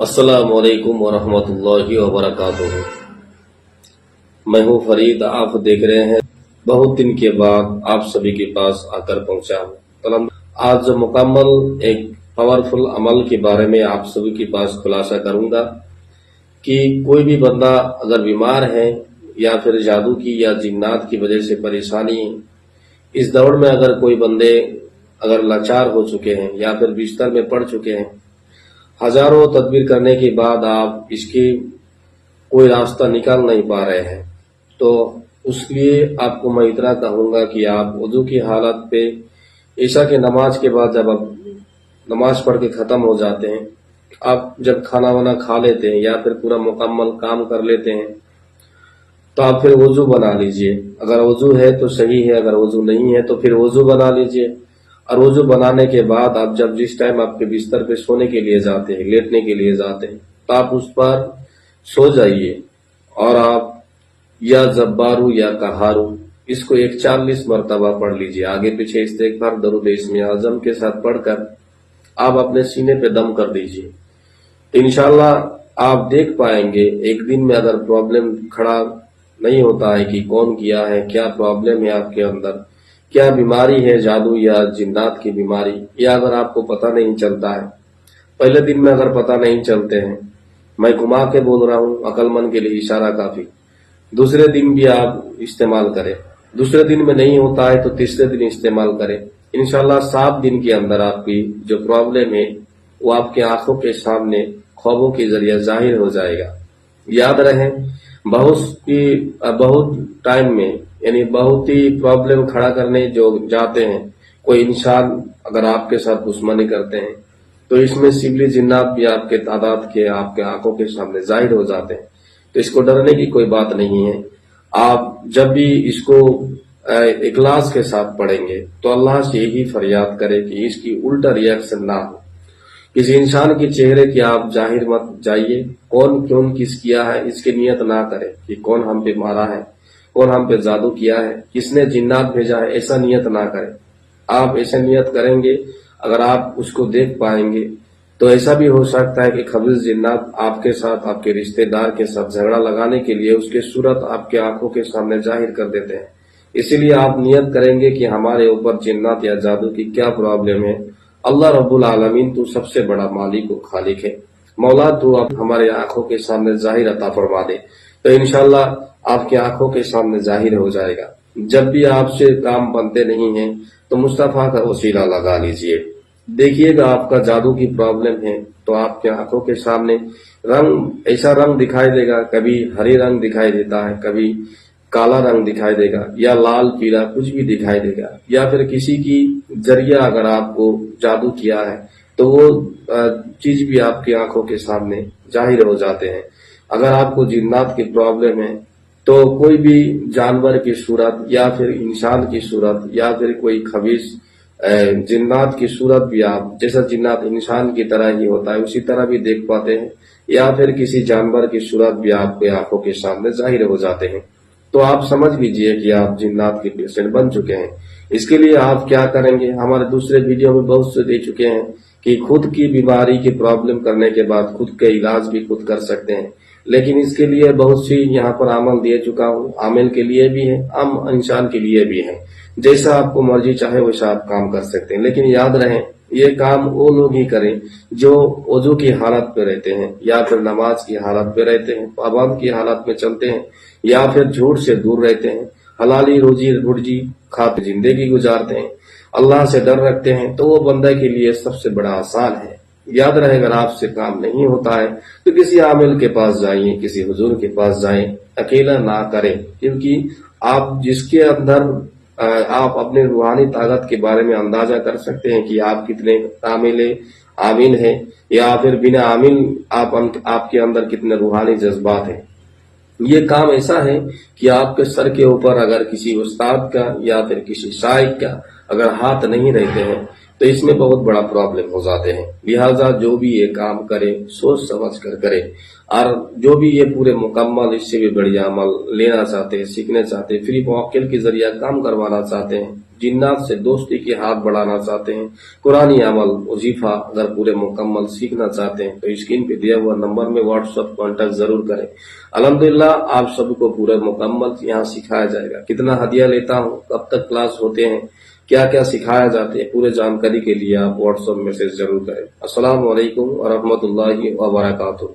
अस्सलाम वालेकुम वरहमतुल्लाहि वबरकातुहू। मैं हूँ फरीद, आप देख रहे हैं। बहुत दिन के बाद आप सभी के पास आकर पहुंचा हूँ। तो आज मुकम्मल एक पावरफुल अमल के बारे में आप सभी के पास खुलासा करूंगा कि कोई भी बंदा अगर बीमार है या फिर जादू की या जिन्नात की वजह से परेशानी है, इस दौर में अगर कोई बंदे अगर लाचार हो चुके हैं या फिर बिस्तर में पड़ चुके हैं, हजारों तदबीर करने के बाद आप इसकी कोई रास्ता निकाल नहीं पा रहे हैं, तो उसलिए आपको मैं इतना कहूंगा कि आप वुजू की हालत पे ईशा के नमाज के बाद जब आप नमाज पढ़ के खत्म हो जाते हैं, आप जब खाना वाना खा लेते हैं या फिर पूरा मुकम्मल काम कर लेते हैं, तो आप फिर वुजू बना लीजिए। अगर वुजू है तो सही है, अगर वुजू नहीं है तो फिर वुजू बना लीजिए। और वुजू बनाने के बाद आप जब जिस टाइम आपके बिस्तर पे सोने के लिए जाते हैं, लेटने के लिए जाते हैं, तो आप उस पर सो जाइए और आप या जब्बारू या कहारू इसको 41 मरतबा पढ़ लीजिए। आगे पीछे इस्तिग़फ़ार दरूद इस्म आज़म के साथ पढ़कर आप अपने सीने पे दम कर दीजिए। इंशाअल्लाह आप देख पाएंगे एक दिन में अगर प्रॉब्लम खड़ा नहीं होता है कि कौन किया है, क्या प्रॉब्लम है आपके अंदर, क्या बीमारी है, जादू या जिन्नात की बीमारी, या अगर आपको पता नहीं चलता है, पहले दिन में अगर पता नहीं चलते हैं, मैं घुमा के बोल रहा हूँ, अक्लमंद के लिए इशारा काफी, दूसरे दिन भी आप इस्तेमाल करें। दूसरे दिन में नहीं होता है तो तीसरे दिन इस्तेमाल करें। इंशाल्लाह 7 दिन के अंदर आपकी जो प्रॉब्लम है वो आपके आंखों के सामने ख्वाबों के जरिए जाहिर हो जाएगा। याद रहे, बहुत टाइम में यानी बहुत ही प्रॉब्लम खड़ा करने जो जाते हैं, कोई इंसान अगर आपके साथ दुश्मनी करते हैं, तो इसमें सिबली जिन्नात भी आपके तादाद के आपके आंखों के सामने जाहिर हो जाते हैं। तो इसको डरने की कोई बात नहीं है। आप जब भी इसको इखलास के साथ पढ़ेंगे तो अल्लाह से यही फरियाद करें कि इसकी उल्टा रिएक्शन ना हो। किसी इंसान के चेहरे की आप जाहिर मत जाइए, कौन क्यों किस किया है इसकी नियत ना करें कि कौन हम पे मारा है, कौन हम पे जादू किया है, किसने जिन्नात भेजा है, ऐसा नियत ना करें। आप ऐसा नियत करेंगे, अगर आप उसको देख पाएंगे तो ऐसा भी हो सकता है कि खबीस जिन्नात आपके साथ, आपके रिश्तेदार के साथ झगड़ा लगाने के लिए उसके सूरत आपके आंखों के सामने जाहिर कर देते हैं। इसीलिए आप नियत करेंगे कि हमारे ऊपर जिन्नात या जादू की क्या प्रॉब्लम है। अल्लाह रब्बुल आलमीन तू सबसे बड़ा मालिक व खालिक है, मौला तू आप हमारे आंखों के सामने जाहिर अता फरमा दे। तो इंशाल्लाह आपकी आंखों के सामने जाहिर हो जाएगा। जब भी आपसे काम बनते नहीं है तो मुस्तफा का वसीला लगा लीजिए। देखिएगा आपका जादू की प्रॉब्लम है तो आपकी आंखों के सामने ऐसा रंग दिखाई देगा, कभी हरे रंग दिखाई देता है, कभी काला रंग दिखाई देगा, या लाल पीला कुछ भी दिखाई देगा, या फिर किसी की जरिया अगर आपको जादू किया है तो वो चीज भी आपकी आंखों के सामने जाहिर हो जाते हैं। अगर आपको जिन्नात की प्रॉब्लम है तो कोई भी जानवर की सूरत या फिर इंसान की सूरत या फिर कोई खबीस जिन्नात की सूरत भी आप, जैसा जिन्नात इंसान की तरह ही होता है उसी तरह भी देख पाते हैं, या फिर किसी जानवर की सूरत भी आपके आंखों के सामने जाहिर हो जाते हैं। तो आप समझ लीजिए कि आप जिन्नात के पेशेंट बन चुके हैं। इसके लिए आप क्या करेंगे, हमारे दूसरे वीडियो में बहुत से दे चुके हैं कि खुद की बीमारी की प्रॉब्लम करने के बाद खुद के इलाज भी खुद कर सकते हैं, लेकिन इसके लिए बहुत सी यहाँ पर अमल दे चुका हूँ। आमिल के लिए भी है, आम इंसान के लिए भी है, जैसा आपको मर्जी चाहे वैसा आप काम कर सकते हैं। लेकिन याद रहे, ये काम वो लोग ही करें जो वजू की हालत पे रहते हैं या फिर नमाज की हालत पे रहते हैं, पाबंद की हालत में चलते हैं, या फिर झूठ से दूर रहते हैं, हलाली रोजी रोजी खाते जिंदगी गुजारते हैं, अल्लाह से डर रखते हैं, तो वो बंदा के लिए सबसे बड़ा आसान है। याद रहे, अगर आपसे काम नहीं होता है तो किसी आमिल के पास जाइए, किसी हुजूर के पास जाएं, अकेला ना करें, क्योंकि आप जिसके अंदर आप अपने रूहानी ताकत के बारे में अंदाजा कर सकते हैं कि आप कितने आमिल हैं, या फिर बिना आमिल आपके अंदर कितने रूहानी जज्बात हैं। ये काम ऐसा है कि आपके सर के ऊपर अगर किसी उस्ताद का या फिर किसी शाइख का अगर हाथ नहीं रहते हैं तो इसमें बहुत बड़ा प्रॉब्लम हो जाते हैं। लिहाजा जो भी ये काम करे सोच समझ कर करे, और जो भी ये पूरे मुकम्मल इससे भी बढ़िया अमल लेना चाहते हैं, सीखना चाहते हैं, फ्री मौकिल के जरिए काम करवाना चाहते हैं, जिन्नात से दोस्ती के हाथ बढ़ाना चाहते हैं, कुरानी अमल वजीफा अगर पूरे मुकम्मल सीखना चाहते हैं तो स्क्रीन पे दिया हुआ नंबर में व्हाट्सएप कांटेक्ट जरूर करें। अल्हम्दुलिल्लाह आप सबको पूरा मुकम्मल यहाँ सिखाया जाएगा। कितना हदिया लेता हूँ, कब तक क्लास होते हैं, क्या क्या सिखाया जाते हैं, पूरे जानकारी के लिए आप व्हाट्सएप मैसेज जरूर करें। अस्सलाम वालेकुम व रहमतुल्लाहि व बरकातुहू।